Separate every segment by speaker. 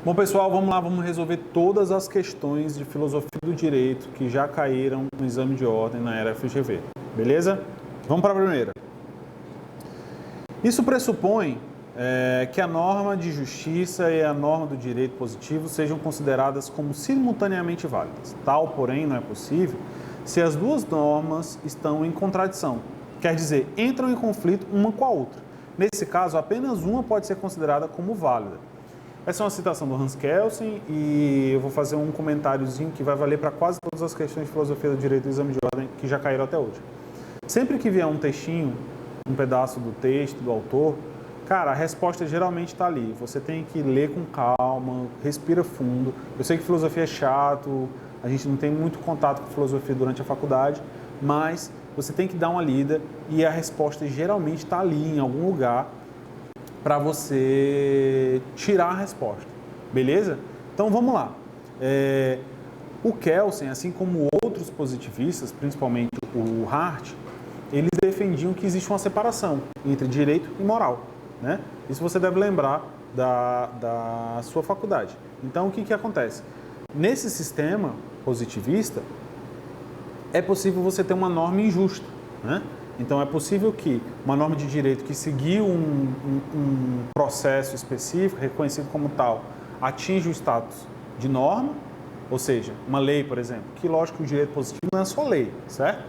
Speaker 1: Bom, pessoal, vamos lá, vamos resolver todas as questões de filosofia do direito que já caíram no exame de ordem na era FGV, beleza? Vamos para a primeira. Isso pressupõe que a norma de justiça e a norma do direito positivo sejam consideradas como simultaneamente válidas. Tal, porém, não é possível se as duas normas estão em contradição, quer dizer, entram em conflito uma com a outra. Nesse caso, apenas uma pode ser considerada como válida. Essa é uma citação do Hans Kelsen e eu vou fazer um comentáriozinho que vai valer para quase todas as questões de filosofia do direito do exame de ordem que já caíram até hoje. Sempre que vier um textinho, um pedaço do texto, do autor, cara, a resposta geralmente está ali. Você tem que ler com calma, respira fundo. Eu sei que filosofia é chato, a gente não tem muito contato com filosofia durante a faculdade, mas você tem que dar uma lida e a resposta geralmente está ali em algum lugar para você tirar a resposta, beleza? Então vamos lá. O Kelsen, assim como outros positivistas, principalmente o Hart, eles defendiam que existe uma separação entre direito e moral, né? Isso você deve lembrar da sua faculdade. Então o que acontece? Nesse sistema positivista, é possível você ter uma norma injusta, né? Então, é possível que uma norma de direito que seguiu um processo específico, reconhecido como tal, atinja o status de norma, ou seja, uma lei, por exemplo, que lógico que o direito positivo não é só lei, certo?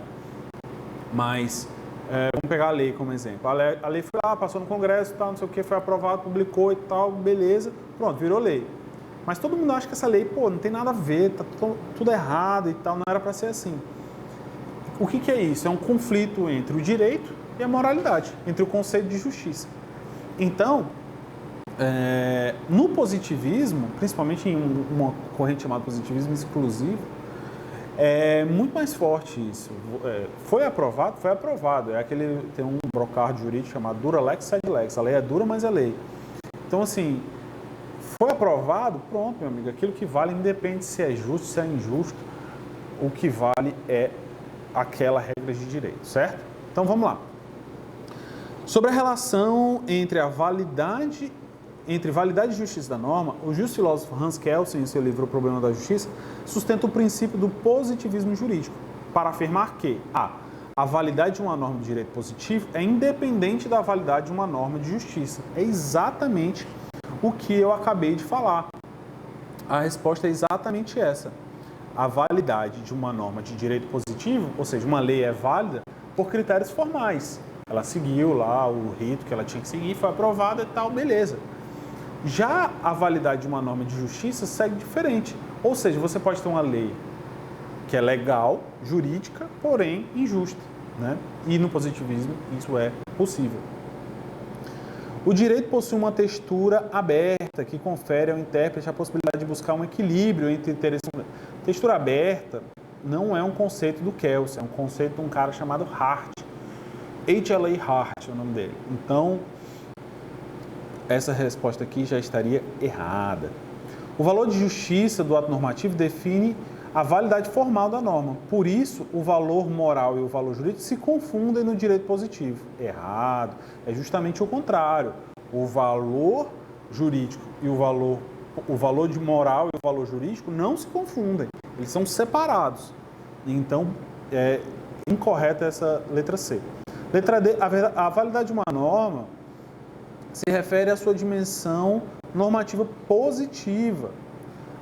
Speaker 1: Mas, vamos pegar a lei como exemplo. A lei foi lá, passou no Congresso, tal, não sei o que, foi aprovado, publicou e tal, beleza, pronto, virou lei. Mas todo mundo acha que essa lei, não tem nada a ver, tá tudo errado e tal, não era para ser assim. O que é isso? É um conflito entre o direito e a moralidade, entre o conceito de justiça. Então, no positivismo, principalmente em uma corrente chamada positivismo exclusivo, é muito mais forte isso. Foi aprovado? Foi aprovado. Tem um brocard jurídico chamado dura lex sed lex. A lei é dura, mas é lei. Então, assim, foi aprovado, pronto, meu amigo. Aquilo que vale, independe se é justo, se é injusto, o que vale é aquela regra de direito, certo? Então vamos lá. Sobre a relação entre validade e justiça da norma, o justo filósofo Hans Kelsen, em seu livro O Problema da Justiça, sustenta o princípio do positivismo jurídico, para afirmar que a validade de uma norma de direito positivo é independente da validade de uma norma de justiça. É exatamente o que eu acabei de falar. A resposta é exatamente essa. A validade de uma norma de direito positivo, ou seja, uma lei é válida por critérios formais. Ela seguiu lá o rito que ela tinha que seguir, foi aprovada e tal, beleza. Já a validade de uma norma de justiça segue diferente. Ou seja, você pode ter uma lei que é legal, jurídica, porém injusta, né? E no positivismo isso é possível. O direito possui uma textura aberta que confere ao intérprete a possibilidade de buscar um equilíbrio entre interesses. Textura aberta não é um conceito do Kelsen, é um conceito de um cara chamado Hart. H.L.A. Hart é o nome dele. Então, essa resposta aqui já estaria errada. O valor de justiça do ato normativo define a validade formal da norma. Por isso, o valor moral e o valor jurídico se confundem no direito positivo. Errado. É justamente o contrário. O valor jurídico e o valor de moral e o valor jurídico não se confundem. Eles são separados. Então, é incorreta essa letra C. Letra D, a validade de uma norma se refere à sua dimensão normativa positiva,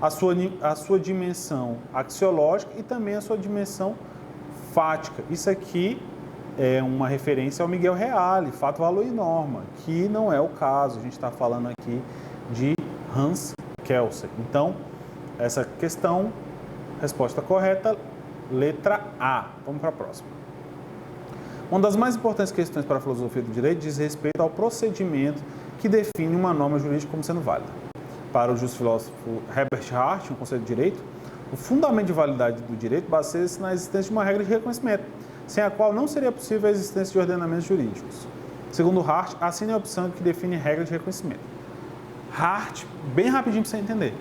Speaker 1: a sua dimensão axiológica e também a sua dimensão fática. Isso aqui é uma referência ao Miguel Reale, fato, valor e norma, que não é o caso. A gente está falando aqui de Hans Kelsen. Então, essa questão, resposta correta, letra A. Vamos para a próxima. Uma das mais importantes questões para a filosofia do direito diz respeito ao procedimento que define uma norma jurídica como sendo válida. Para o justo filósofo Herbert Hart, um conceito de direito, o fundamento de validade do direito baseia-se na existência de uma regra de reconhecimento, sem a qual não seria possível a existência de ordenamentos jurídicos. Segundo Hart, assim é a opção que define regra de reconhecimento. Hart, bem rapidinho para você entender.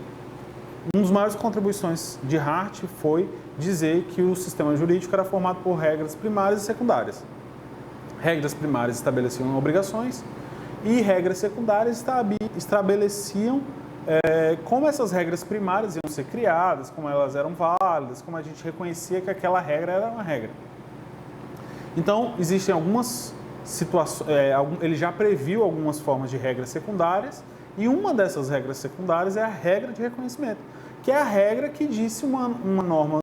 Speaker 1: Uma das maiores contribuições de Hart foi dizer que o sistema jurídico era formado por regras primárias e secundárias. Regras primárias estabeleciam obrigações e regras secundárias estabeleciam como essas regras primárias iam ser criadas, como elas eram válidas, como a gente reconhecia que aquela regra era uma regra. Então, existem algumas situações, ele já previu algumas formas de regras secundárias, e uma dessas regras secundárias é a regra de reconhecimento, que é a regra que diz se uma norma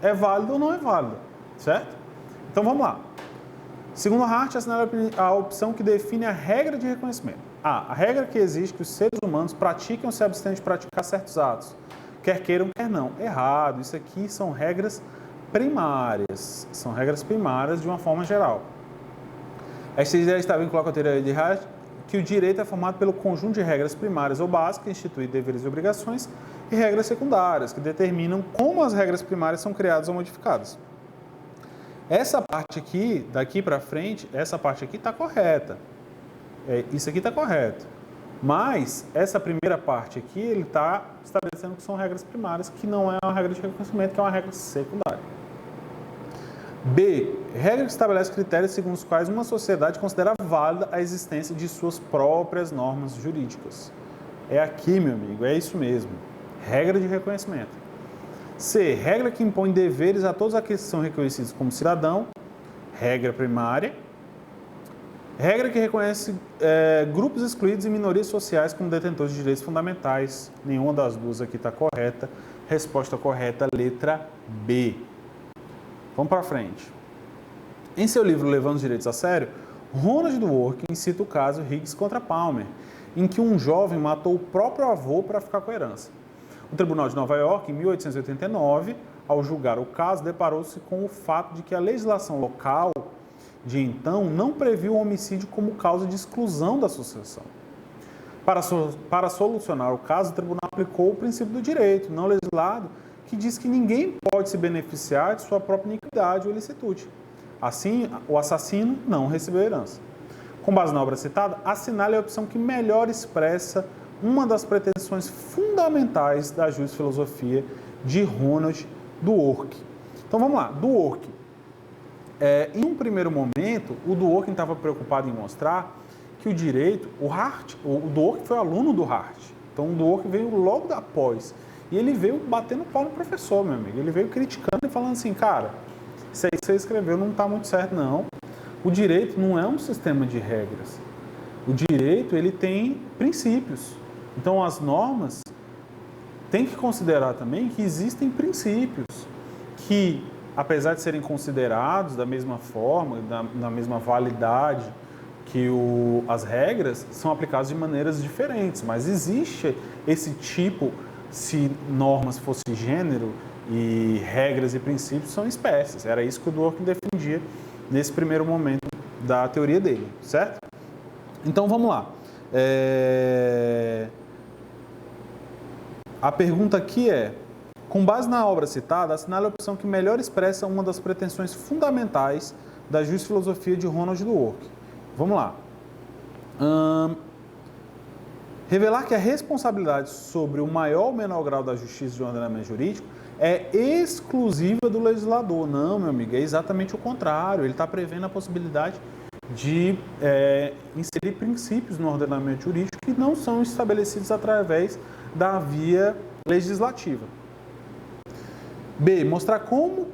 Speaker 1: é válida ou não é válida, certo? Então, vamos lá. Segundo Hart, assinala a opção que define a regra de reconhecimento. A regra que exige que os seres humanos pratiquem ou se abstenham de praticar certos atos, quer queiram, quer não. Errado. Isso aqui são regras primárias. São regras primárias de uma forma geral. Esta ideia está vinculada com a teoria de Hart, que o direito é formado pelo conjunto de regras primárias ou básicas, que instituem deveres e obrigações, e regras secundárias, que determinam como as regras primárias são criadas ou modificadas. Essa parte aqui, daqui para frente, essa parte aqui está correta. Isso aqui está correto. Mas, essa primeira parte aqui, ele está estabelecendo que são regras primárias, que não é uma regra de reconhecimento, que é uma regra secundária. B. Regra que estabelece critérios segundo os quais uma sociedade considera válida a existência de suas próprias normas jurídicas. É aqui, meu amigo, é isso mesmo. Regra de reconhecimento. C. Regra que impõe deveres a todos aqueles que são reconhecidos como cidadão. Regra primária. Regra que reconhece grupos excluídos e minorias sociais como detentores de direitos fundamentais. Nenhuma das duas aqui está correta. Resposta correta, letra B. Vamos para frente. Em seu livro Levando os Direitos a Sério, Ronald Dworkin cita o caso Higgs contra Palmer, em que um jovem matou o próprio avô para ficar com a herança. O Tribunal de Nova York, em 1889, ao julgar o caso, deparou-se com o fato de que a legislação local de então não previu o homicídio como causa de exclusão da sucessão. Para solucionar o caso, o tribunal aplicou o princípio do direito não legislado, que diz que ninguém pode se beneficiar de sua própria iniquidade ou ilicitude. Assim, o assassino não recebeu herança. Com base na obra citada, assinale a opção que melhor expressa uma das pretensões fundamentais da justa filosofia de Ronald Dworkin. Então vamos lá, Dworkin. Em um primeiro momento, o Dworkin estava preocupado em mostrar que o direito, o Dworkin foi aluno do Hart, então o Dworkin veio logo após, e ele veio batendo pau no professor, meu amigo, ele veio criticando e falando assim, cara, isso aí que você escreveu não está muito certo não, o direito não é um sistema de regras, o direito ele tem princípios, então as normas tem que considerar também que existem princípios que, apesar de serem considerados da mesma forma, da mesma validade que as regras, são aplicadas de maneiras diferentes, mas existe esse tipo, se normas fosse gênero e regras e princípios são espécies. Era isso que o Dworkin defendia nesse primeiro momento da teoria dele, certo? Então vamos lá. A pergunta aqui é: com base na obra citada, assinale a opção que melhor expressa uma das pretensões fundamentais da justa filosofia de Ronald Dworkin. Vamos lá. Revelar que a responsabilidade sobre o maior ou menor grau da justiça de um ordenamento jurídico é exclusiva do legislador. Não, meu amigo, é exatamente o contrário. Ele está prevendo a possibilidade de inserir princípios no ordenamento jurídico que não são estabelecidos através da via legislativa. B. Mostrar como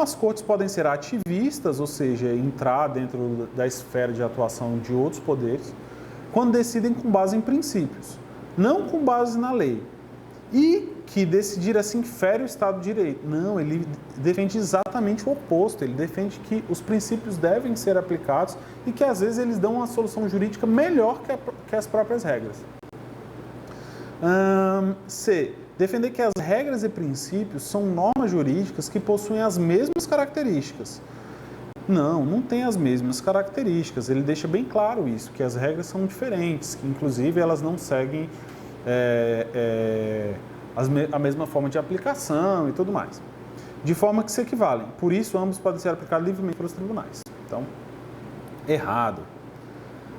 Speaker 1: as cortes podem ser ativistas, ou seja, entrar dentro da esfera de atuação de outros poderes, quando decidem com base em princípios, não com base na lei. E que decidir assim fere o Estado de Direito. Não, ele defende exatamente o oposto. Ele defende que os princípios devem ser aplicados e que às vezes eles dão uma solução jurídica melhor que as próprias regras. C. Defender que as regras e princípios são normas jurídicas que possuem as mesmas características. Não tem as mesmas características. Ele deixa bem claro isso, que as regras são diferentes, que inclusive elas não seguem a mesma forma de aplicação e tudo mais. De forma que se equivalem. Por isso, ambos podem ser aplicados livremente pelos tribunais. Então, errado.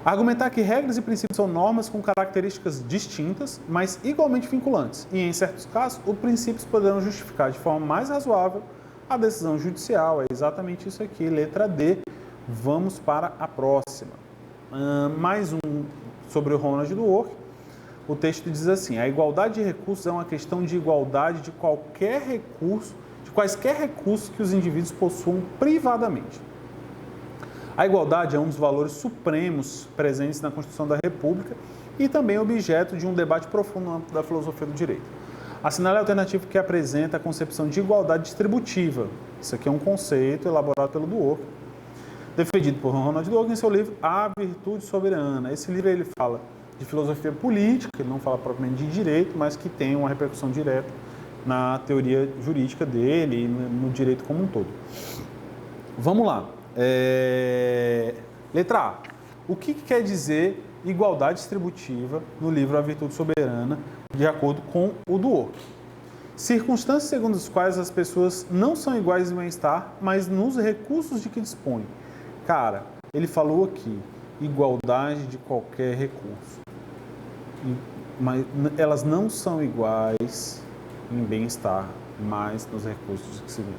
Speaker 1: Argumentar que regras e princípios são normas com características distintas, mas igualmente vinculantes. E, em certos casos, os princípios poderão justificar de forma mais razoável a decisão judicial. É exatamente isso aqui, letra D. Vamos para a próxima. Mais um sobre o Ronald Dworkin. o texto diz assim: a igualdade de recursos é uma questão de igualdade de qualquer recurso, de quaisquer recursos que os indivíduos possuam privadamente. A igualdade é um dos valores supremos presentes na Constituição da República e também objeto de um debate profundo no âmbito da filosofia do direito. Assinale a alternativa que apresenta a concepção de igualdade distributiva. Isso aqui é um conceito elaborado pelo Dworkin, defendido por Ronald Dworkin em seu livro A Virtude Soberana. Esse livro ele fala de filosofia política, ele não fala propriamente de direito, mas que tem uma repercussão direta na teoria jurídica dele e no direito como um todo. Vamos lá. Letra A. O que quer dizer igualdade distributiva no livro A Virtude Soberana, de acordo com o Dworkin? Circunstâncias segundo as quais as pessoas não são iguais em bem-estar, mas nos recursos de que dispõem. Cara, ele falou aqui, igualdade de qualquer recurso. Mas elas não são iguais em bem-estar, mas nos recursos de que se vê.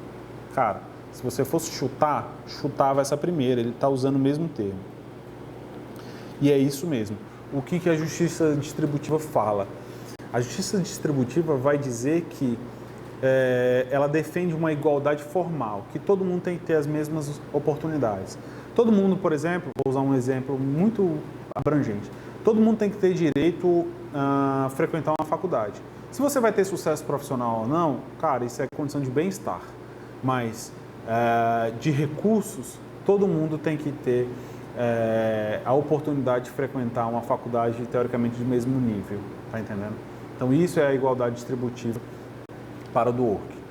Speaker 1: Cara, se você fosse chutar, chutava essa primeira, ele está usando o mesmo termo. E é isso mesmo. O que a justiça distributiva fala? A justiça distributiva vai dizer que ela defende uma igualdade formal, que todo mundo tem que ter as mesmas oportunidades. Todo mundo, por exemplo, vou usar um exemplo muito abrangente, todo mundo tem que ter direito a frequentar uma faculdade. Se você vai ter sucesso profissional ou não, cara, isso é condição de bem-estar. Mas de recursos, todo mundo tem que ter a oportunidade de frequentar uma faculdade teoricamente de mesmo nível, tá entendendo? Então isso é a igualdade distributiva para o Dworkin.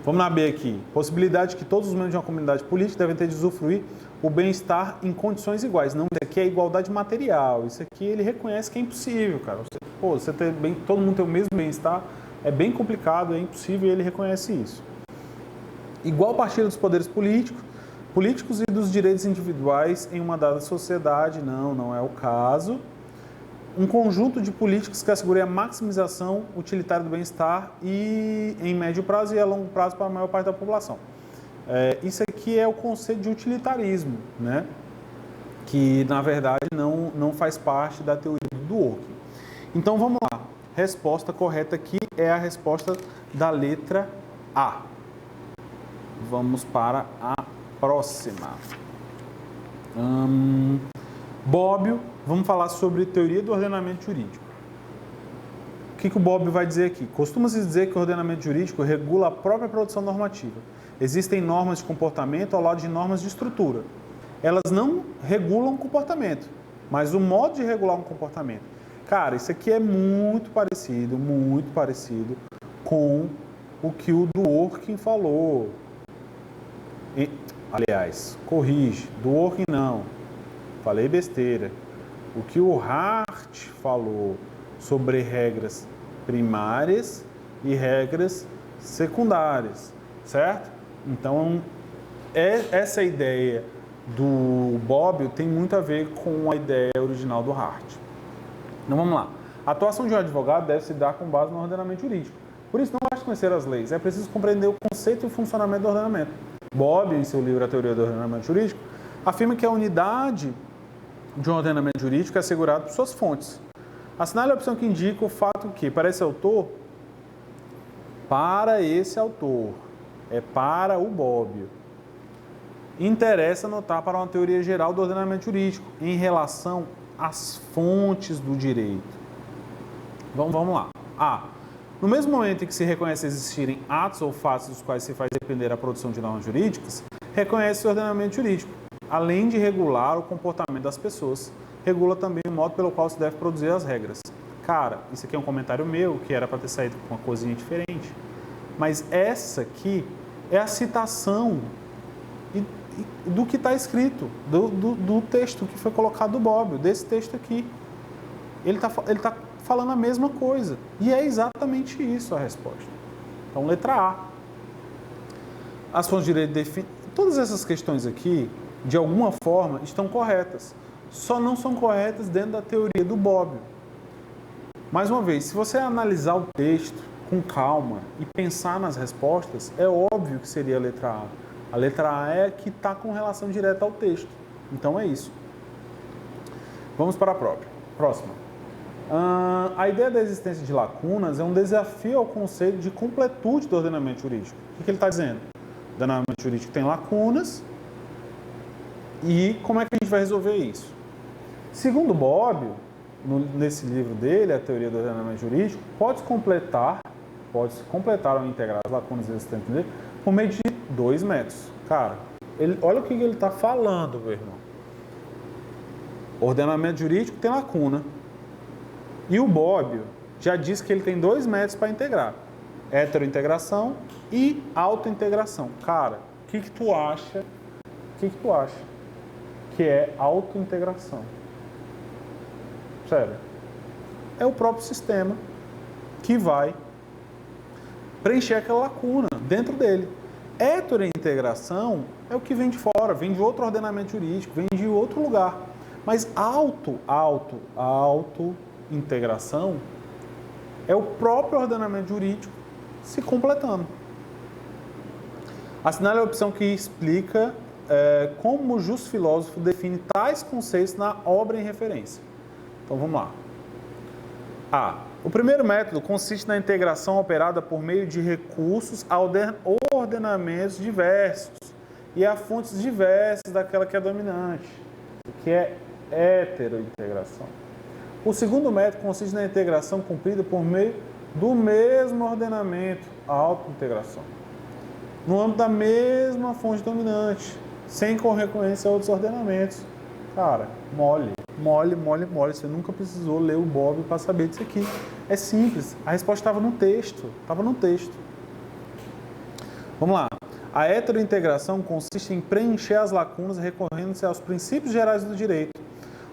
Speaker 1: Vamos na B aqui. Possibilidade que todos os membros de uma comunidade política devem ter de usufruir o bem-estar em condições iguais. Não, isso aqui é igualdade material. Isso aqui ele reconhece que é impossível, cara. Você ter todo mundo ter o mesmo bem-estar é bem complicado, é impossível e ele reconhece isso. Igual partilha dos poderes políticos e dos direitos individuais em uma dada sociedade. Não é o caso. Um conjunto de políticas que assegurem a maximização utilitária do bem-estar e em médio prazo e a longo prazo para a maior parte da população. Isso aqui é o conceito de utilitarismo, né? Que na verdade não faz parte da teoria do Dworkin. Então vamos lá. Resposta correta aqui é a resposta da letra A. Vamos para a próxima. Bobbio, vamos falar sobre teoria do ordenamento jurídico. O que o Bobbio vai dizer aqui? Costuma-se dizer que o ordenamento jurídico regula a própria produção normativa. Existem normas de comportamento ao lado de normas de estrutura. Elas não regulam o comportamento, mas o modo de regular um comportamento. Cara, isso aqui é muito parecido com o que o Dworkin falou. Aliás, corrige, Dworkin não. Falei besteira. O que o Hart falou sobre regras primárias e regras secundárias, certo? Então, essa ideia do Bobbio tem muito a ver com a ideia original do Hart. Então, vamos lá. A atuação de um advogado deve se dar com base no ordenamento jurídico. Por isso, não basta conhecer as leis, é preciso compreender o conceito e o funcionamento do ordenamento. Bobbio, em seu livro A Teoria do Ordenamento Jurídico, afirma que a unidade de um ordenamento jurídico é assegurado por suas fontes. Assinale a opção que indica o fato que, para esse autor, é para o Bobbio, interessa notar para uma teoria geral do ordenamento jurídico em relação às fontes do direito. Vamos lá. A. No mesmo momento em que se reconhece existirem atos ou fatos dos quais se faz depender a produção de normas jurídicas, reconhece o ordenamento jurídico. Além de regular o comportamento das pessoas, regula também o modo pelo qual se deve produzir as regras. Cara, isso aqui é um comentário meu, que era para ter saído com uma coisinha diferente, mas essa aqui é a citação do que está escrito, do texto que foi colocado do Bobbio, desse texto aqui. Ele está falando a mesma coisa, e é exatamente isso a resposta. Então, letra A. As fontes de direito definem... Todas essas questões aqui, de alguma forma, estão corretas. Só não são corretas dentro da teoria do Bobbio. Mais uma vez, se você analisar o texto com calma e pensar nas respostas, é óbvio que seria a letra A. A letra A é a que está com relação direta ao texto. Então é isso. Vamos para a próxima. A ideia da existência de lacunas é um desafio ao conceito de completude do ordenamento jurídico. O que ele está dizendo? O ordenamento jurídico tem lacunas e como é que a gente vai resolver isso? Segundo Bobbio, nesse livro dele, A Teoria do Ordenamento Jurídico, pode-se completar ou integrar as lacunas existentes dele por meio de 2 métodos. Cara, olha o que ele está falando, meu irmão. Ordenamento jurídico tem lacuna. E o Bobbio já disse que ele tem 2 métodos para integrar. Heterointegração e autointegração. Cara, o que tu acha? Que é autointegração? Sério. É o próprio sistema que vai preencher aquela lacuna dentro dele. Heterointegração é o que vem de fora, vem de outro ordenamento jurídico, vem de outro lugar. Mas autointegração é o próprio ordenamento jurídico se completando. Assinale a opção que explica como o justo filósofo define tais conceitos na obra em referência. Então vamos lá. O primeiro método consiste na integração operada por meio de recursos a ordenamentos diversos e a fontes diversas daquela que é dominante, que é heterointegração. O segundo método consiste na integração cumprida por meio do mesmo ordenamento, a autointegração, no âmbito da mesma fonte dominante, sem concorrência a outros ordenamentos. Cara, mole. Você nunca precisou ler o Bobbio para saber disso aqui. É simples. A resposta estava no texto. Vamos lá. A heterointegração consiste em preencher as lacunas recorrendo-se aos princípios gerais do direito,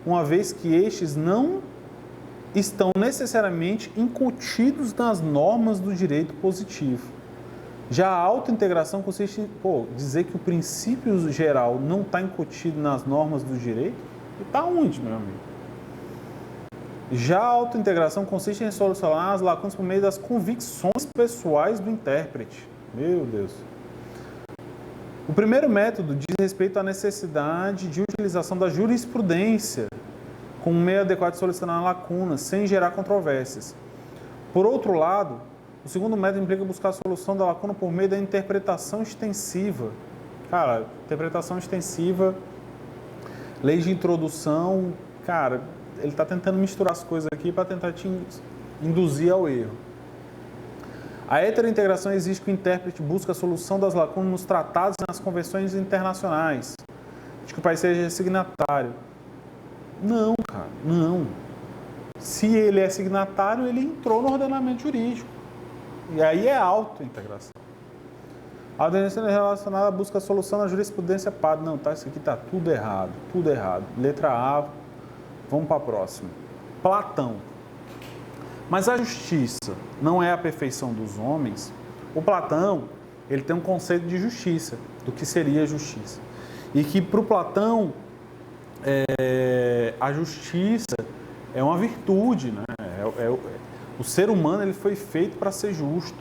Speaker 1: uma vez que estes não estão necessariamente incutidos nas normas do direito positivo. Já a autointegração consiste em dizer que o princípio geral não está incutido nas normas do direito. E está onde, meu amigo? Já a autointegração consiste em solucionar as lacunas por meio das convicções pessoais do intérprete. Meu Deus. O primeiro método diz respeito à necessidade de utilização da jurisprudência como meio adequado de solucionar lacunas, sem gerar controvérsias. Por outro lado, o segundo método implica buscar a solução da lacuna por meio da interpretação extensiva. Cara, interpretação extensiva, leis de introdução, cara, ele está tentando misturar as coisas aqui para tentar te induzir ao erro. A heterointegração exige que o intérprete busque a solução das lacunas nos tratados e nas convenções internacionais, de que o país seja signatário. Não, cara, não. Se ele é signatário, ele entrou no ordenamento jurídico. E aí é autointegração. A ordenança relacionada busca a solução na jurisprudência padre. Não, tá, isso aqui está tudo errado. Letra A, vamos para a próxima. Platão. Mas a justiça não é a perfeição dos homens? O Platão, ele tem um conceito de justiça, do que seria justiça. E que para o Platão, a justiça é uma virtude, né? O ser humano ele foi feito para ser justo.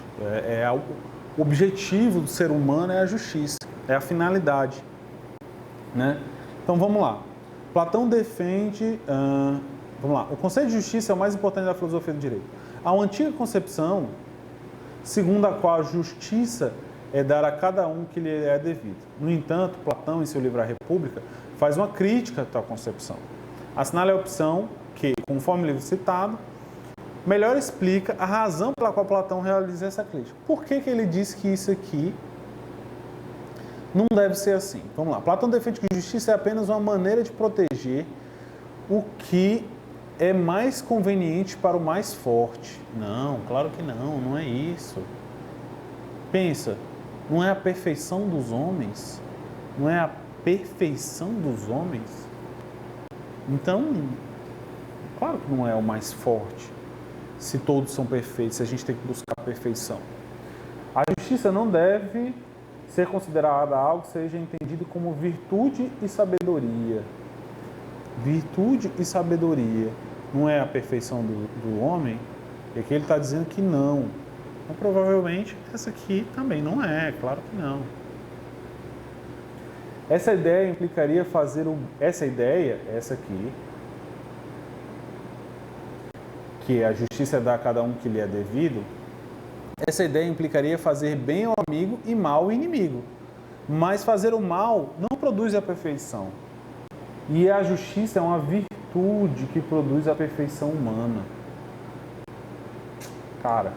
Speaker 1: O objetivo do ser humano é a justiça, é a finalidade, né? Então vamos lá. Platão defende, o conceito de justiça é o mais importante da filosofia do direito. Há uma antiga concepção, segundo a qual a justiça é dar a cada um que lhe é devido. No entanto, Platão, em seu livro A República, faz uma crítica a tal concepção. Assinale a opção que, conforme o livro citado, melhor explica a razão pela qual Platão realiza essa crítica. Por que ele diz que isso aqui não deve ser assim? Vamos lá. Platão defende que justiça é apenas uma maneira de proteger o que é mais conveniente para o mais forte. Não, claro que não, não é isso. Pensa, não é a perfeição dos homens? Não é a perfeição dos homens? Então, claro que não é o mais forte. Se todos são perfeitos, se a gente tem que buscar a perfeição. A justiça não deve ser considerada algo que seja entendido como virtude e sabedoria. Virtude e sabedoria não é a perfeição do homem? E aqui ele está dizendo que não. Então, provavelmente, essa aqui também não é, claro que não. Essa ideia implicaria fazer essa aqui, que a justiça dá a cada um que lhe é devido, essa ideia implicaria fazer bem ao amigo e mal ao inimigo. Mas fazer o mal não produz a perfeição. E a justiça é uma virtude que produz a perfeição humana. Cara,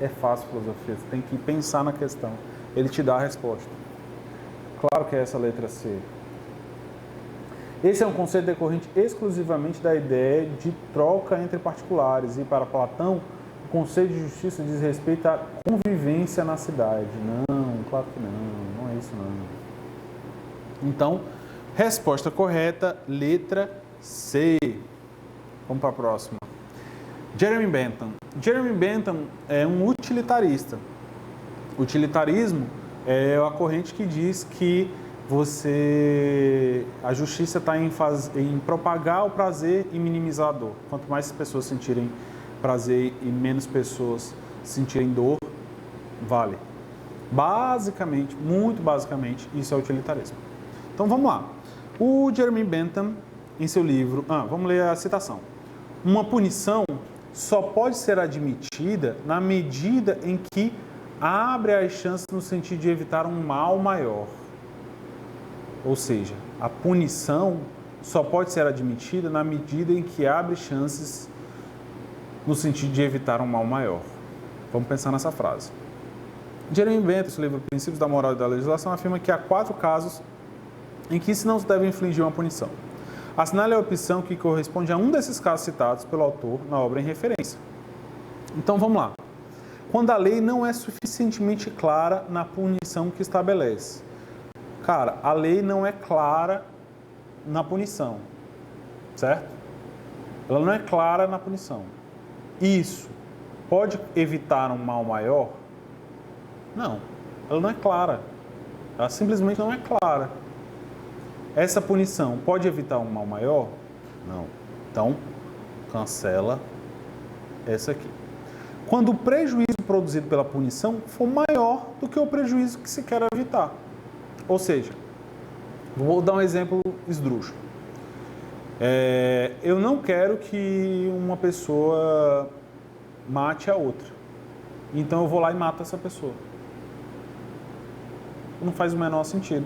Speaker 1: é fácil filosofia, você tem que pensar na questão. Ele te dá a resposta. Claro que é essa letra C. Esse é um conceito decorrente exclusivamente da ideia de troca entre particulares. E para Platão, o conceito de justiça diz respeito à convivência na cidade. Não, claro que não é isso não. Então, resposta correta, letra C. Vamos para a próxima. Jeremy Bentham. Jeremy Bentham é um utilitarista. Utilitarismo é a corrente que diz que a justiça está em propagar o prazer e minimizar a dor. Quanto mais pessoas sentirem prazer e menos pessoas sentirem dor, vale. Basicamente, muito basicamente, isso é utilitarismo. Então vamos lá. O Jeremy Bentham, em seu livro, vamos ler a citação. Uma punição só pode ser admitida na medida em que abre as chances no sentido de evitar um mal maior. Ou seja, a punição só pode ser admitida na medida em que abre chances no sentido de evitar um mal maior. Vamos pensar nessa frase. Jeremy Bentham, seu livro Princípios da Moral e da Legislação, afirma que há 4 casos em que se não se deve infligir uma punição. Assinale a opção que corresponde a um desses casos citados pelo autor na obra em referência. Então vamos lá. Quando a lei não é suficientemente clara na punição que estabelece. Cara, a lei não é clara na punição, certo? Ela não é clara na punição. Isso pode evitar um mal maior? Não, ela não é clara. Ela simplesmente não é clara. Essa punição pode evitar um mal maior? Não. Então, cancela essa aqui. Quando o prejuízo produzido pela punição for maior do que o prejuízo que se quer evitar. Ou seja, vou dar um exemplo esdrúxulo. Eu não quero que uma pessoa mate a outra. Então eu vou lá e mato essa pessoa. Não faz o menor sentido.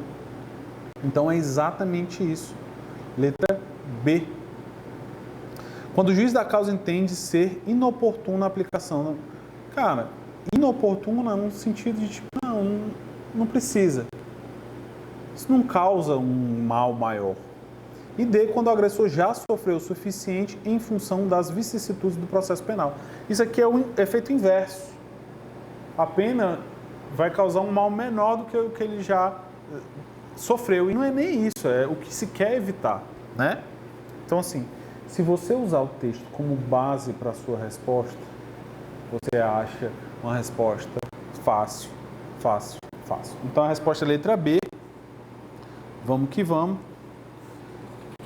Speaker 1: Então é exatamente isso. Letra B. Quando o juiz da causa entende ser inoportuna a aplicação. Cara, inoportuna no sentido de tipo, não precisa. Isso não causa um mal maior. E D, quando o agressor já sofreu o suficiente em função das vicissitudes do processo penal. Isso aqui é o efeito inverso. A pena vai causar um mal menor do que o que ele já sofreu. E não é nem isso, é o que se quer evitar, né? Então, assim, se você usar o texto como base para a sua resposta, você acha uma resposta fácil. Então, a resposta é a letra B. Vamos que vamos.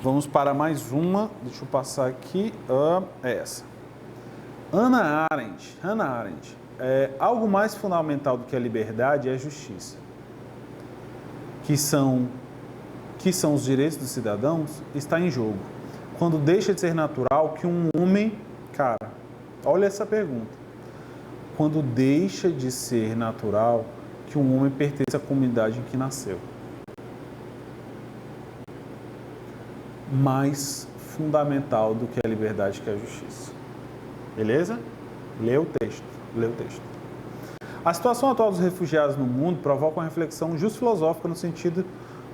Speaker 1: Vamos para mais uma. Deixa eu passar aqui. Essa. Hannah Arendt. Algo mais fundamental do que a liberdade é a justiça. Que são os direitos dos cidadãos, está em jogo. Quando deixa de ser natural que um homem... Cara, olha essa pergunta. Quando deixa de ser natural que um homem pertence à comunidade em que nasceu. Mais fundamental do que a liberdade, que é a justiça. Beleza? Lê o texto. A situação atual dos refugiados no mundo provoca uma reflexão justo-filosófica no sentido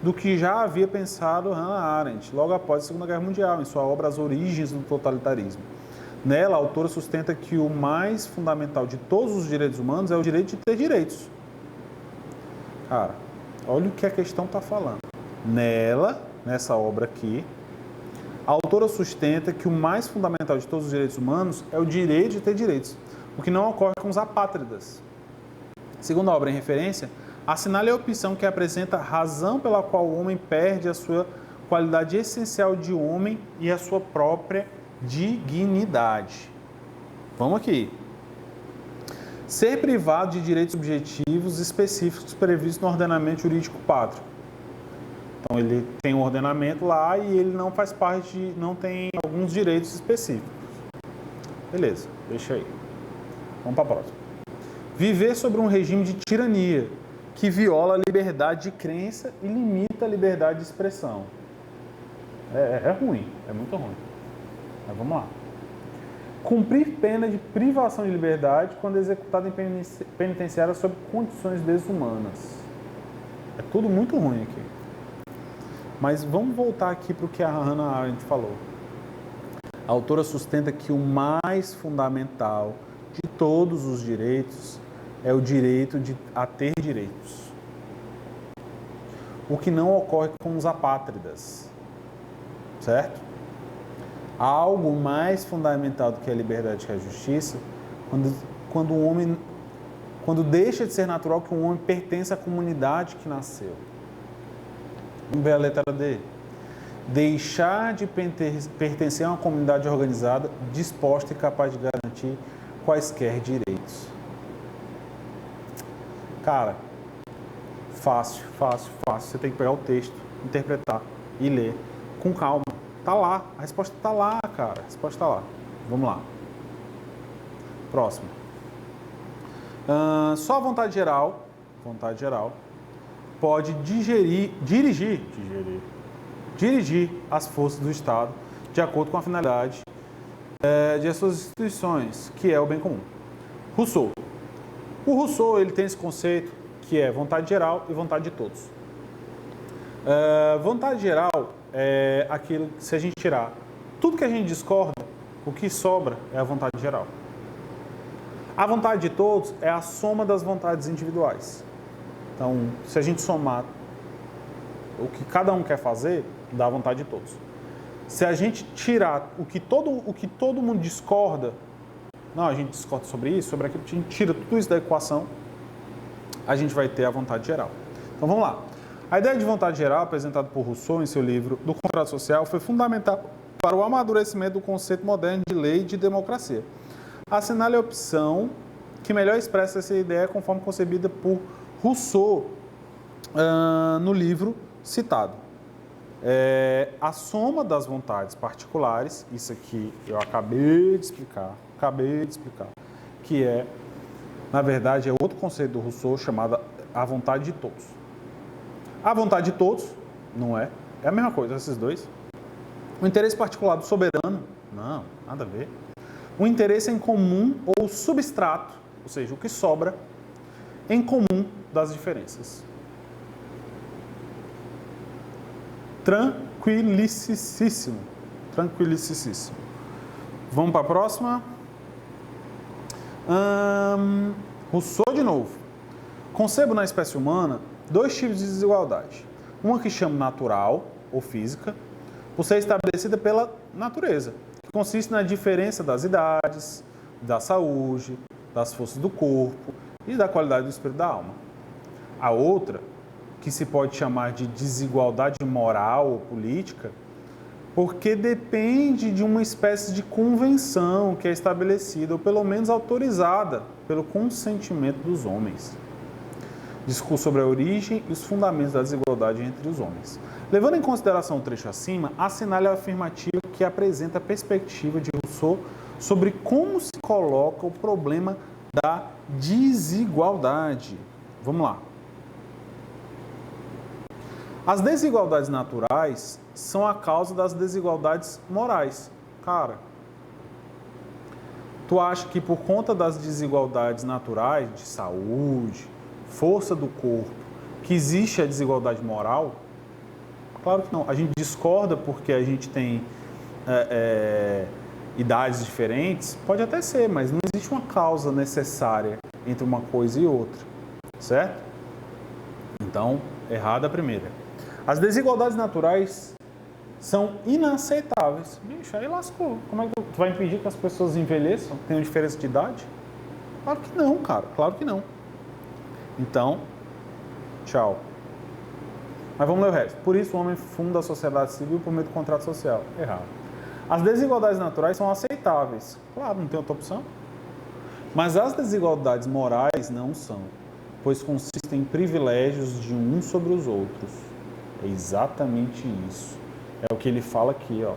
Speaker 1: do que já havia pensado Hannah Arendt, logo após a Segunda Guerra Mundial, em sua obra As Origens do Totalitarismo. Nela, a autora sustenta que o mais fundamental de todos os direitos humanos é o direito de ter direitos. Cara, olha o que a questão está falando. Nessa obra aqui, a autora sustenta que o mais fundamental de todos os direitos humanos é o direito de ter direitos, o que não ocorre com os apátridas. Segundo a obra em referência, assinale a opção que apresenta a razão pela qual o homem perde a sua qualidade essencial de homem e a sua própria dignidade. Vamos aqui. Ser privado de direitos subjetivos específicos previstos no ordenamento jurídico pátrio. Então, ele tem um ordenamento lá e ele não faz parte não tem alguns direitos específicos. Beleza, deixa aí. Vamos para a próxima. Viver sobre um regime de tirania que viola a liberdade de crença e limita a liberdade de expressão. É ruim, é muito ruim. Mas vamos lá. Cumprir pena de privação de liberdade quando executada em penitenciária sob condições desumanas. É tudo muito ruim aqui. Mas vamos voltar aqui para o que a Hannah Arendt falou. A autora sustenta que o mais fundamental de todos os direitos é o direito a ter direitos. O que não ocorre com os apátridas, certo? Há algo mais fundamental do que a liberdade e a justiça quando deixa de ser natural que um homem pertence à comunidade que nasceu. Vamos ver a letra D. Deixar de pertencer a uma comunidade organizada, disposta e capaz de garantir quaisquer direitos. Cara, fácil. Você tem que pegar o texto, interpretar e ler com calma. Tá lá, a resposta tá lá, cara. A resposta tá lá. Vamos lá. Próximo. Só a vontade geral pode dirigir as forças do Estado de acordo com a finalidade de suas instituições, que é o bem comum. Rousseau. O Rousseau ele tem esse conceito que é vontade geral e vontade de todos. Vontade geral é aquilo que, se a gente tirar tudo que a gente discorda, o que sobra é a vontade geral. A vontade de todos é a soma das vontades individuais. Então, se a gente somar o que cada um quer fazer, dá a vontade de todos. Se a gente tirar o que todo mundo discorda, não, a gente discorda sobre isso, sobre aquilo, a gente tira tudo isso da equação, a gente vai ter a vontade geral. Então, vamos lá. A ideia de vontade geral, apresentada por Rousseau em seu livro Do Contrato Social, foi fundamental para o amadurecimento do conceito moderno de lei e de democracia. Assinale a opção que melhor expressa essa ideia conforme concebida por Rousseau no livro citado. A soma das vontades particulares, isso aqui eu acabei de explicar, que na verdade, é outro conceito do Rousseau chamado a vontade de todos. A vontade de todos, não é a mesma coisa, esses dois. O interesse particular do soberano, não, nada a ver. O interesse em comum ou substrato, ou seja, o que sobra em comum das diferenças. Tranquilicíssimo. Vamos para a próxima. Rousseau de novo. Concebo na espécie humana dois tipos de desigualdade. Uma que chamo natural ou física, por ser estabelecida pela natureza, que consiste na diferença das idades, da saúde, das forças do corpo e da qualidade do espírito da alma. A outra, que se pode chamar de desigualdade moral ou política, porque depende de uma espécie de convenção que é estabelecida, ou pelo menos autorizada, pelo consentimento dos homens. Discurso sobre a origem e os fundamentos da desigualdade entre os homens. Levando em consideração o trecho acima, assinale a afirmativa que apresenta a perspectiva de Rousseau sobre como se coloca o problema da desigualdade. Vamos lá. As desigualdades naturais são a causa das desigualdades morais. Cara, tu acha que por conta das desigualdades naturais, de saúde, força do corpo, que existe a desigualdade moral? Claro que não. A gente discorda porque a gente tem idades diferentes? Pode até ser, mas não existe uma causa necessária entre uma coisa e outra, certo? Então, errada a primeira. As desigualdades naturais são inaceitáveis. Bicho, aí lascou. Como é que tu vai impedir que as pessoas envelheçam? Tenham diferença de idade? Claro que não, cara. Claro que não. Então, tchau. Mas vamos ler o resto. Por isso, o homem funda a sociedade civil por meio do contrato social. Errado. As desigualdades naturais são aceitáveis. Claro, não tem outra opção. Mas as desigualdades morais não são, pois consistem em privilégios de uns sobre os outros. É exatamente isso. É o que ele fala aqui, ó.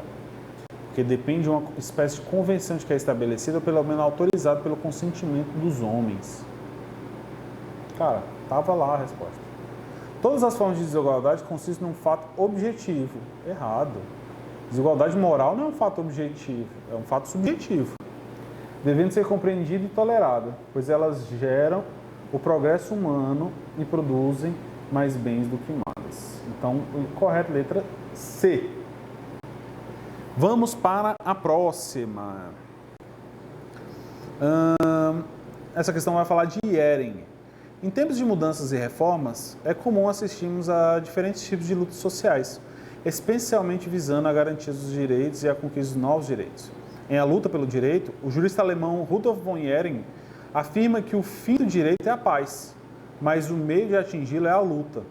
Speaker 1: porque depende de uma espécie de convenção que é estabelecida, ou pelo menos autorizada pelo consentimento dos homens. Cara, tava lá a resposta. Todas as formas de desigualdade consistem num fato objetivo. Errado. Desigualdade moral não é um fato objetivo, é um fato subjetivo, devendo ser compreendida e tolerada, pois elas geram o progresso humano e produzem mais bens do que males. Então, correto, letra C. Vamos para a próxima. Essa questão vai falar de Yering. Em tempos de mudanças e reformas, é comum assistirmos a diferentes tipos de lutas sociais, especialmente visando a garantia dos direitos e a conquista de novos direitos. Em A Luta pelo Direito, o jurista alemão Rudolf von Yering afirma que o fim do direito é a paz, mas o meio de atingi-lo é a luta.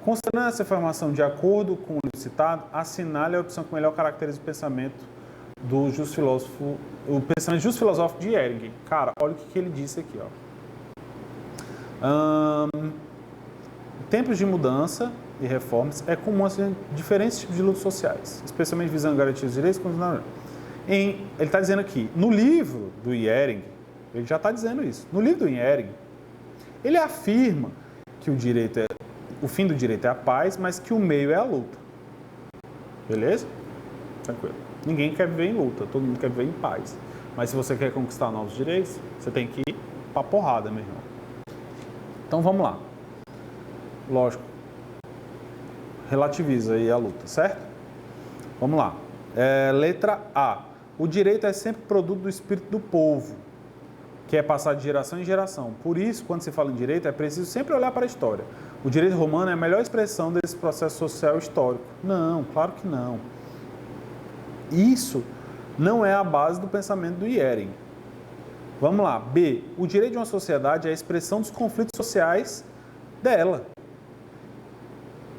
Speaker 1: Considerando essa afirmação de acordo com o livro citado, assinale a opção que melhor caracteriza o pensamento do justo filósofo, o pensamento justo filosófico de Yering. Cara, olha o que ele disse aqui, ó. Tempos de mudança e reformas é comum assim, diferentes tipos de lutas sociais, especialmente visando garantir os direitos. Ele está dizendo aqui, no livro do Yering, ele já está dizendo isso. No livro do Yering, ele afirma que o fim do direito é a paz, mas que o meio é a luta. Beleza? Tranquilo. Ninguém quer viver em luta, todo mundo quer viver em paz. Mas se você quer conquistar novos direitos, você tem que ir pra porrada, meu irmão. Então vamos lá. Lógico. Relativiza aí a luta, certo? Vamos lá. Letra A. O direito é sempre produto do espírito do povo, que é passado de geração em geração. Por isso, quando se fala em direito, é preciso sempre olhar para a história. O direito romano é a melhor expressão desse processo social histórico. Não, claro que não. Isso não é a base do pensamento do Yering. Vamos lá. B. O direito de uma sociedade é a expressão dos conflitos sociais dela.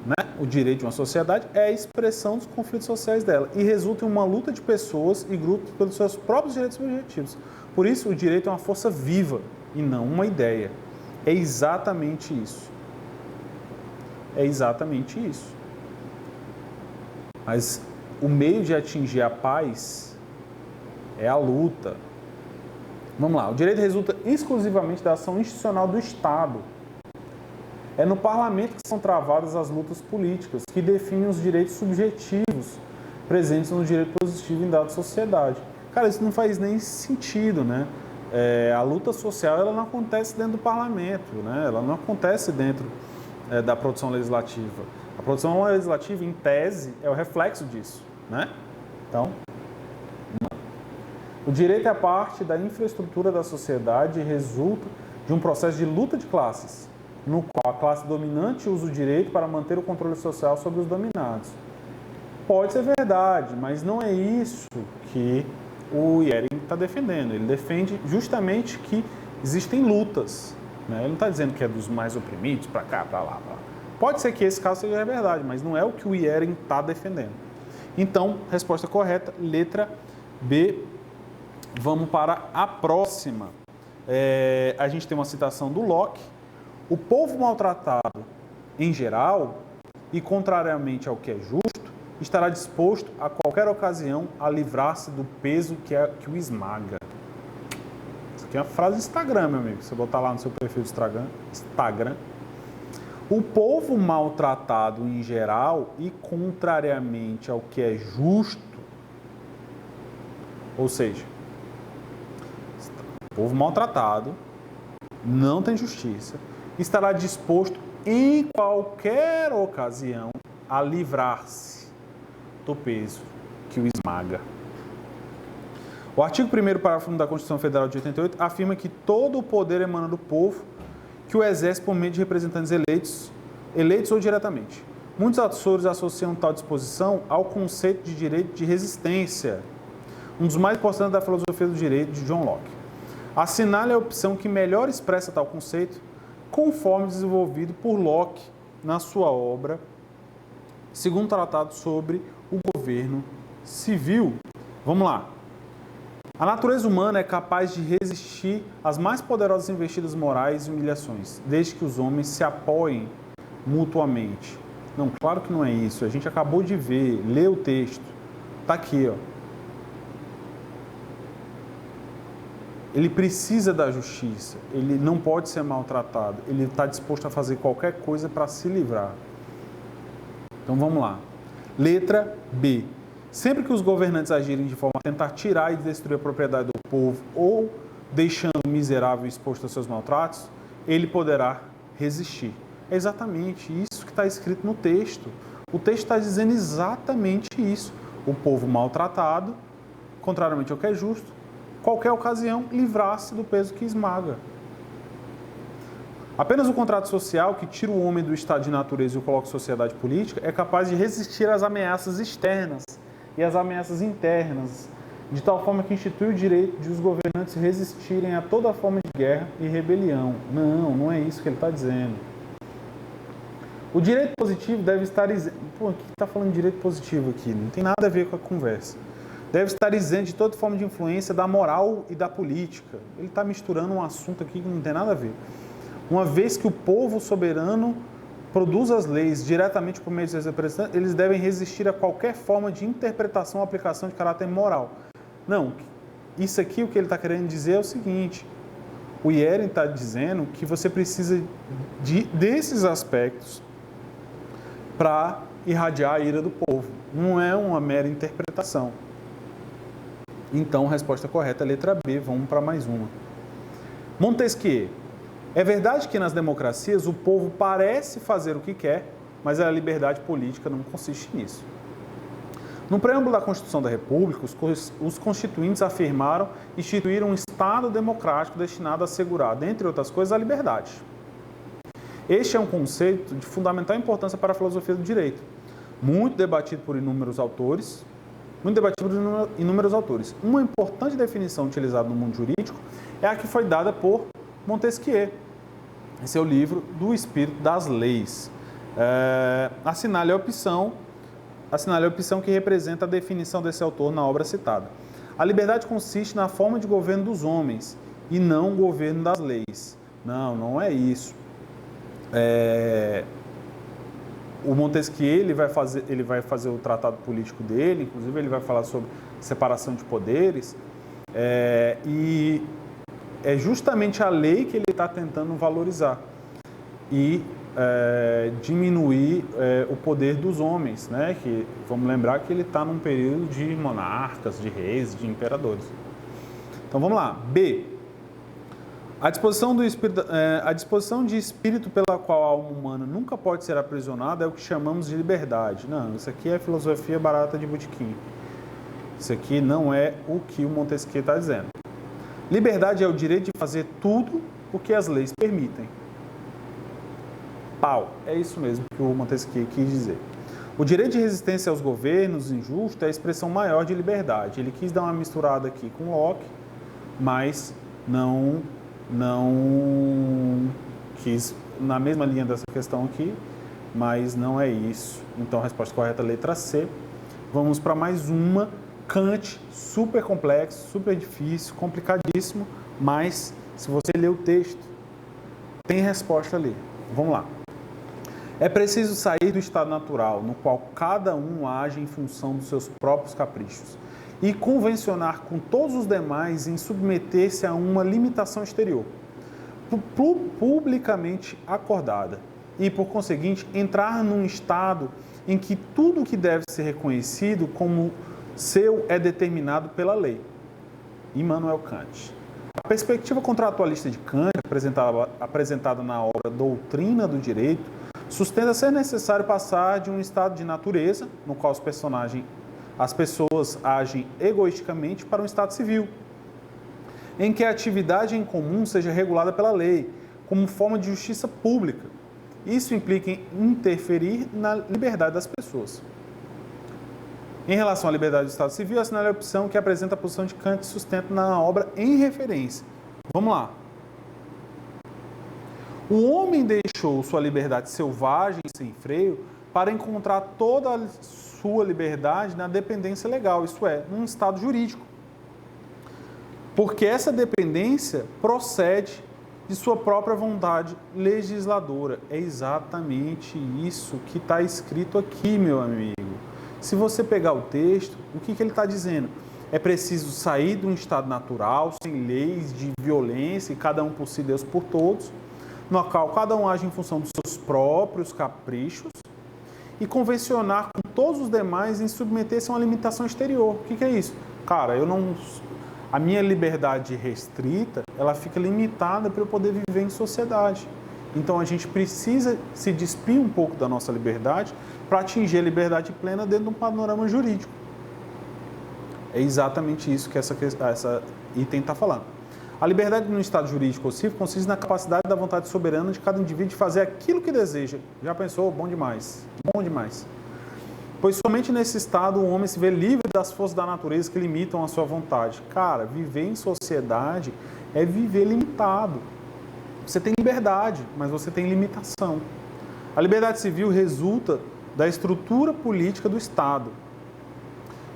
Speaker 1: Né? O direito de uma sociedade é a expressão dos conflitos sociais dela e resulta em uma luta de pessoas e grupos pelos seus próprios direitos subjetivos. Por isso, o direito é uma força viva e não uma ideia. É exatamente isso. É exatamente isso. Mas o meio de atingir a paz é a luta. Vamos lá. O direito resulta exclusivamente da ação institucional do Estado. É no parlamento que são travadas as lutas políticas, que definem os direitos subjetivos presentes no direito positivo em dada sociedade. Cara, isso não faz nem sentido, né? A luta social, ela não acontece dentro do parlamento, né? Ela não acontece dentro da produção legislativa. A produção legislativa, em tese, é o reflexo disso, né? Então, não. O direito é parte da infraestrutura da sociedade e resulta de um processo de luta de classes, no qual a classe dominante usa o direito para manter o controle social sobre os dominados. Pode ser verdade, mas não é isso que o Yering está defendendo. Ele defende justamente que existem lutas. Né? Ele não está dizendo que é dos mais oprimidos, para cá, para lá, para lá. Pode ser que esse caso seja verdade, mas não é o que o Yering está defendendo. Então, resposta correta, letra B. Vamos para a próxima. A gente tem uma citação do Locke. O povo maltratado, em geral, e contrariamente ao que é justo, estará disposto a qualquer ocasião a livrar-se do peso que o esmaga. Isso aqui é uma frase do Instagram, meu amigo. Você botar lá no seu perfil do Instagram. O povo maltratado, em geral, e contrariamente ao que é justo, ou seja, o povo maltratado não tem justiça, estará disposto em qualquer ocasião a livrar-se do peso que o esmaga. O artigo 1º, parágrafo 1 da Constituição Federal de 88 afirma que todo o poder emana do povo, que o exerce por meio de representantes eleitos ou diretamente. Muitos autores associam tal disposição ao conceito de direito de resistência, um dos mais importantes da filosofia do direito de John Locke. Assinale a opção que melhor expressa tal conceito, conforme desenvolvido por Locke na sua obra Segundo Tratado sobre o Governo Civil. Vamos lá. A natureza humana é capaz de resistir às mais poderosas investidas morais e humilhações, desde que os homens se apoiem mutuamente. Não, claro que não é isso. A gente acabou de ver, ler o texto. Está aqui, ó. ele precisa da justiça, ele não pode ser maltratado, ele está disposto a fazer qualquer coisa para se livrar. Então vamos lá. Letra B. Sempre que os governantes agirem de forma a tentar tirar e destruir a propriedade do povo ou deixando o miserável exposto aos seus maltratos, ele poderá resistir. É exatamente isso que está escrito no texto. O texto está dizendo exatamente isso. O povo maltratado, contrariamente ao que é justo, qualquer ocasião, livrar-se do peso que esmaga. Apenas o contrato social, que tira o homem do estado de natureza e o coloca em sociedade política, é capaz de resistir às ameaças externas e às ameaças internas, de tal forma que institui o direito de os governantes resistirem a toda forma de guerra e rebelião. Não é isso que ele está dizendo. O direito positivo deve estar isento... Pô, o que está falando de direito positivo aqui? Não tem nada a ver com a conversa. Deve estar isento de toda forma de influência da moral e da política. Ele está misturando um assunto aqui que não tem nada a ver. Uma vez que o povo soberano produz as leis diretamente por meio de seus representantes, eles devem resistir a qualquer forma de interpretação ou aplicação de caráter moral. Não, isso aqui o que ele está querendo dizer é o seguinte: o Ieren está dizendo que você precisa desses aspectos para irradiar a ira do povo. Não é uma mera interpretação. Então, a resposta correta é a letra B. Vamos para mais uma. Montesquieu. É verdade que nas democracias o povo parece fazer o que quer, mas a liberdade política não consiste nisso. No preâmbulo da Constituição da República, os constituintes afirmaram instituir um Estado democrático destinado a assegurar, dentre outras coisas, a liberdade. Este é um conceito de fundamental importância para a filosofia do direito, muito debatido por inúmeros autores. Uma importante definição utilizada no mundo jurídico é a que foi dada por Montesquieu. Esse é o livro do Espírito das Leis. Assinale a opção que representa a definição desse autor na obra citada. A liberdade consiste na forma de governo dos homens e não o governo das leis. Não é isso. O Montesquieu ele vai fazer o tratado político dele, inclusive ele vai falar sobre separação de poderes, e é justamente a lei que ele está tentando valorizar e diminuir o poder dos homens, né? Que, vamos lembrar que ele está num período de monarcas, de reis, de imperadores. Então vamos lá. B. A disposição de espírito pela qual a alma humana nunca pode ser aprisionada é o que chamamos de liberdade. Não, isso aqui é filosofia barata de botequim. Isso aqui não é o que o Montesquieu está dizendo. Liberdade é o direito de fazer tudo o que as leis permitem. É isso mesmo que o Montesquieu quis dizer. O direito de resistência aos governos injustos é a expressão maior de liberdade. Ele quis dar uma misturada aqui com Locke, mas não quis na mesma linha dessa questão aqui, mas não é isso. Então a resposta correta é a letra C. Vamos para mais uma. Kant, super complexo, super difícil, complicadíssimo, mas se você ler o texto, tem resposta ali. Vamos lá. É preciso sair do estado natural, no qual cada um age em função dos seus próprios caprichos, e convencionar com todos os demais em submeter-se a uma limitação exterior, publicamente acordada, e, por conseguinte, entrar num estado em que tudo o que deve ser reconhecido como seu é determinado pela lei. Immanuel Kant. A perspectiva contratualista de Kant, apresentada na obra Doutrina do Direito, sustenta ser necessário passar de um estado de natureza, no qual as pessoas agem egoisticamente, para um estado civil, em que a atividade em comum seja regulada pela lei, como forma de justiça pública. Isso implica em interferir na liberdade das pessoas. Em relação à liberdade do Estado Civil, assinale a opção que apresenta a posição de Kant e sustenta na obra em referência. Vamos lá. O homem deixou sua liberdade selvagem e sem freio para encontrar toda a sua liberdade na dependência legal, isto é, num estado jurídico. Porque essa dependência procede de sua própria vontade legisladora. É exatamente isso que está escrito aqui, meu amigo. Se você pegar o texto, o que ele está dizendo? É preciso sair de um estado natural, sem leis de violência, e cada um por si, Deus por todos, no qual cada um age em função dos seus próprios caprichos, e convencionar com todos os demais em submeter-se a uma limitação exterior. O que é isso? Cara, a minha liberdade restrita, ela fica limitada para eu poder viver em sociedade. Então a gente precisa se despir um pouco da nossa liberdade para atingir a liberdade plena dentro de um panorama jurídico. É exatamente isso que essa item está falando. A liberdade no Estado jurídico ou civil consiste na capacidade da vontade soberana de cada indivíduo de fazer aquilo que deseja. Já pensou? Bom demais. Bom demais. Pois somente nesse estado o homem se vê livre das forças da natureza que limitam a sua vontade. Cara, viver em sociedade é viver limitado. Você tem liberdade, mas você tem limitação. A liberdade civil resulta da estrutura política do Estado,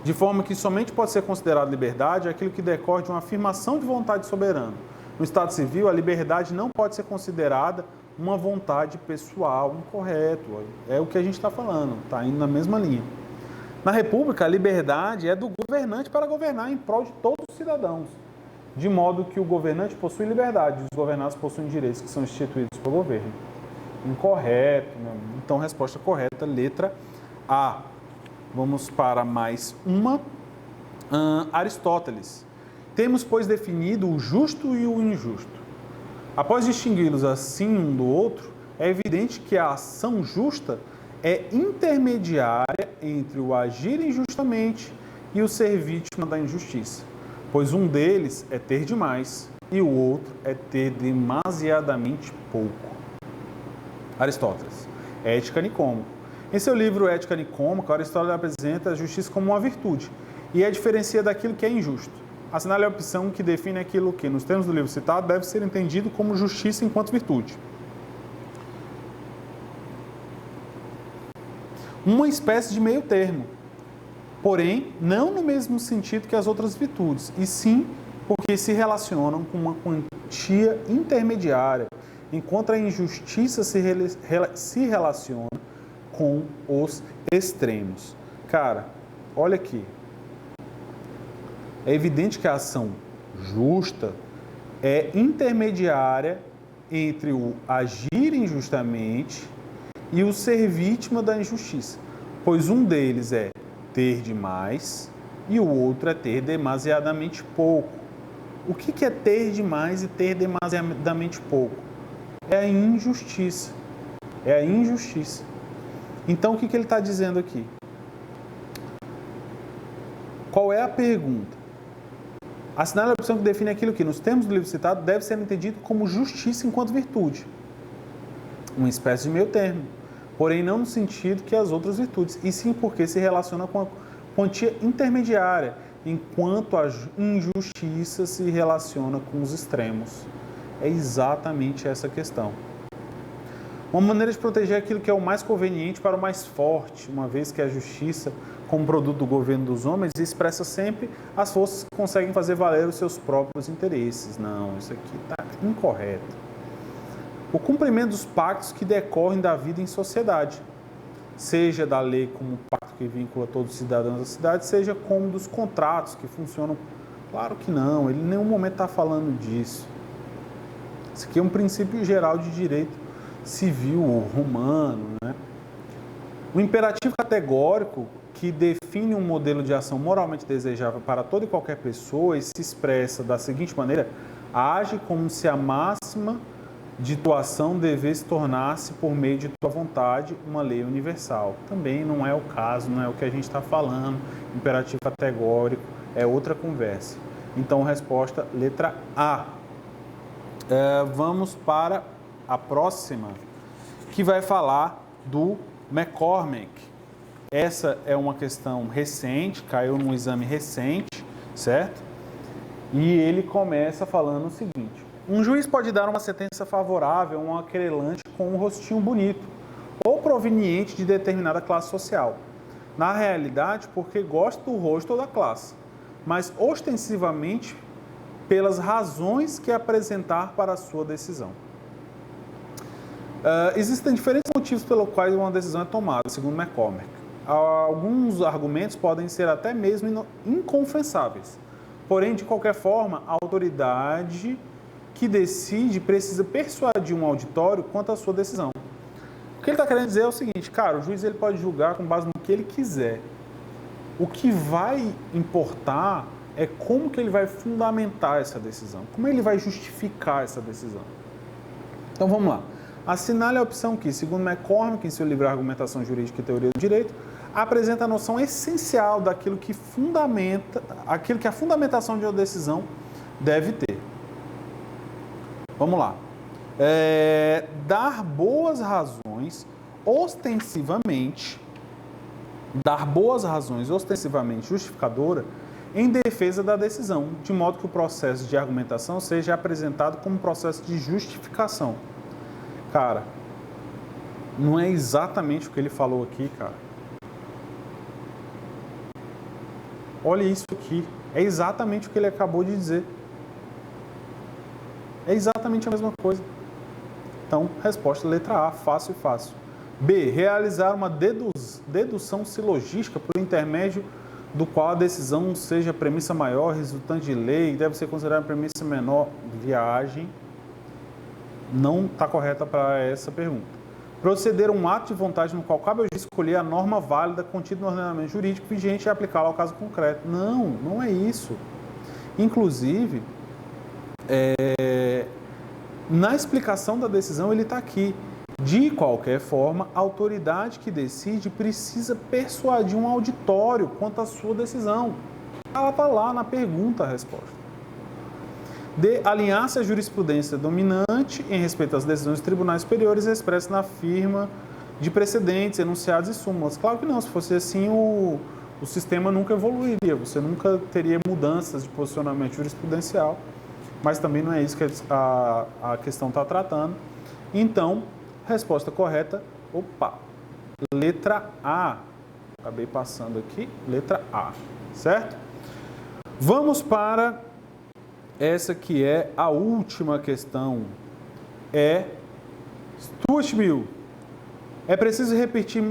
Speaker 1: de forma que somente pode ser considerada liberdade aquilo que decorre de uma afirmação de vontade soberana. No Estado civil, a liberdade não pode ser considerada uma vontade pessoal, incorreto. É o que a gente está falando, está indo na mesma linha. Na República, a liberdade é do governante para governar em prol de todos os cidadãos, de modo que o governante possui liberdade e os governados possuem direitos que são instituídos pelo governo. Incorreto, né? Então, resposta correta, letra A. Vamos para mais uma. Aristóteles. Temos, pois, definido o justo e o injusto. Após distingui-los assim um do outro, é evidente que a ação justa é intermediária entre o agir injustamente e o ser vítima da injustiça, pois um deles é ter demais e o outro é ter demasiadamente pouco. Aristóteles. Ética Nicômaco. Em seu livro Ética Nicômaca, Aristóteles apresenta a justiça como uma virtude e a diferencia daquilo que é injusto. Assinale a opção que define aquilo que, nos termos do livro citado, deve ser entendido como justiça enquanto virtude. Uma espécie de meio termo, porém, não no mesmo sentido que as outras virtudes, e sim porque se relacionam com uma quantia intermediária, enquanto a injustiça se relaciona com os extremos. Cara, olha aqui. É evidente que a ação justa é intermediária entre o agir injustamente e o ser vítima da injustiça, pois um deles é ter demais e o outro é ter demasiadamente pouco. O que é ter demais e ter demasiadamente pouco? É a injustiça. É a injustiça. Então, o que ele está dizendo aqui? Qual é a pergunta? Assinale a opção que define aquilo que, nos termos do livro citado, deve ser entendido como justiça enquanto virtude. Uma espécie de meio termo, porém não no sentido que as outras virtudes, e sim porque se relaciona com a quantia intermediária, enquanto a injustiça se relaciona com os extremos. É exatamente essa questão. Uma maneira de proteger aquilo que é o mais conveniente para o mais forte, uma vez que a justiça, como produto do governo dos homens, expressa sempre as forças que conseguem fazer valer os seus próprios interesses. Não, isso aqui está incorreto. O cumprimento dos pactos que decorrem da vida em sociedade, seja da lei como um pacto que vincula todos os cidadãos da cidade, seja como dos contratos que funcionam. Claro que não, ele em nenhum momento está falando disso. Isso aqui é um princípio geral de direito civil romano, né? O imperativo categórico que define um modelo de ação moralmente desejável para toda e qualquer pessoa e se expressa da seguinte maneira: age como se a máxima de tua ação devesse tornar-se, por meio de tua vontade, uma lei universal. Também não é o caso, não é o que a gente está falando. Imperativo categórico é outra conversa. Então, resposta letra A. Vamos para a próxima, que vai falar do McCormack. Essa é uma questão recente, caiu num exame recente, certo? E ele começa falando o seguinte: um juiz pode dar uma sentença favorável a um querelante com um rostinho bonito ou proveniente de determinada classe social. Na realidade, porque gosta do rosto ou da classe, mas ostensivamente pelas razões que apresentar para a sua decisão. Existem diferentes motivos pelos quais uma decisão é tomada, segundo McCormack. alguns argumentos podem ser até mesmo inconfessáveis. Porém, de qualquer forma, a autoridade que decide precisa persuadir um auditório quanto à sua decisão. O que ele está querendo dizer é o seguinte, cara, o juiz ele pode julgar com base no que ele quiser. O que vai importar é como que ele vai fundamentar essa decisão, como ele vai justificar essa decisão. Então vamos lá. Assinale a opção que, segundo McCormick, em seu livro Argumentação Jurídica e Teoria do Direito, apresenta a noção essencial daquilo que fundamenta, aquilo que a fundamentação de uma decisão deve ter. Vamos lá. Dar boas razões ostensivamente justificadora em defesa da decisão, de modo que o processo de argumentação seja apresentado como processo de justificação. Cara, não é exatamente o que ele falou aqui, cara. Olha isso aqui, é exatamente o que ele acabou de dizer. É exatamente a mesma coisa. Então, resposta letra A, fácil e fácil. B, realizar uma dedução silogística por intermédio do qual a decisão seja premissa maior, resultante de lei, deve ser considerada premissa menor. Viagem. Não está correta para essa pergunta. Proceder a um ato de vontade no qual cabe ao juiz escolher a norma válida contida no ordenamento jurídico vigente e aplicá-la ao caso concreto. Não, não é isso. Inclusive, na explicação da decisão ele está aqui. De qualquer forma, a autoridade que decide precisa persuadir um auditório quanto à sua decisão. Ela está lá na pergunta a resposta. D. Alinhar-se à jurisprudência dominante em respeito às decisões dos tribunais superiores expressas na firma de precedentes, enunciados e súmulas. Claro que não, se fosse assim o sistema nunca evoluiria, você nunca teria mudanças de posicionamento jurisprudencial, mas também não é isso que a questão está tratando. Então, resposta correta, letra A. Acabei passando aqui, letra A, certo? Vamos para essa que é a última questão. Stuart Mill. É preciso repetir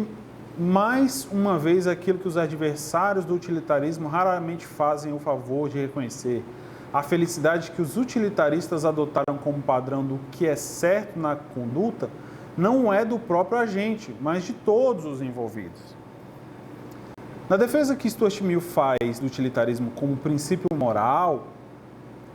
Speaker 1: mais uma vez aquilo que os adversários do utilitarismo raramente fazem o favor de reconhecer. A felicidade que os utilitaristas adotaram como padrão do que é certo na conduta não é do próprio agente, mas de todos os envolvidos. Na defesa que Stuart Mill faz do utilitarismo como princípio moral,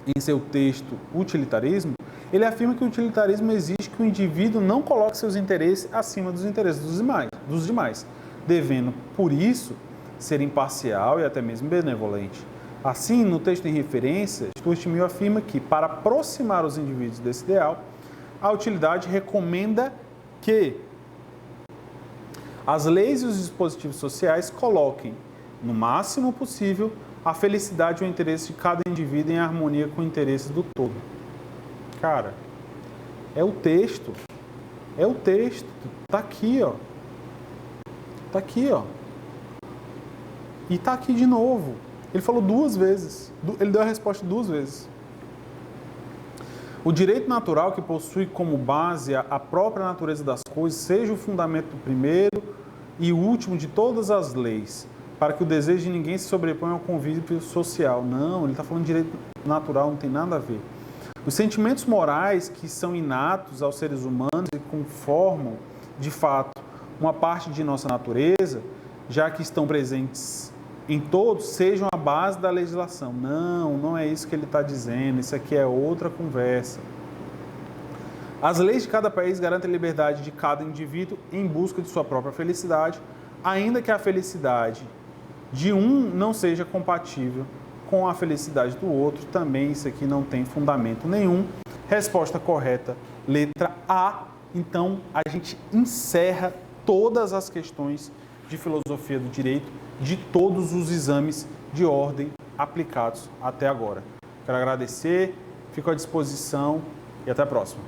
Speaker 1: em seu texto Utilitarismo, ele afirma que o utilitarismo exige que o indivíduo não coloque seus interesses acima dos interesses dos demais, devendo, por isso, ser imparcial e até mesmo benevolente. Assim, no texto em referência, Stuart Mill afirma que, para aproximar os indivíduos desse ideal, a utilidade recomenda que as leis e os dispositivos sociais coloquem, no máximo possível, a felicidade e o interesse de cada indivíduo em harmonia com o interesse do todo. Cara, é o texto. Tá aqui, ó. Tá aqui, ó. E tá aqui de novo. Ele falou 2 vezes. Ele deu a resposta 2 vezes. O direito natural que possui como base a própria natureza das coisas, seja o fundamento do primeiro e o último de todas as leis, para que o desejo de ninguém se sobreponha ao convívio social. Não, ele está falando de direito natural, não tem nada a ver. Os sentimentos morais que são inatos aos seres humanos e conformam, de fato, uma parte de nossa natureza, já que estão presentes em todos, sejam a base da legislação. Não, não é isso que ele está dizendo, isso aqui é outra conversa. As leis de cada país garantem a liberdade de cada indivíduo em busca de sua própria felicidade, ainda que a felicidade de um não seja compatível com a felicidade do outro. Também isso aqui não tem fundamento nenhum. Resposta correta, letra A. Então, a gente encerra todas as questões de filosofia do direito de todos os exames de ordem aplicados até agora. Quero agradecer, fico à disposição e até a próxima.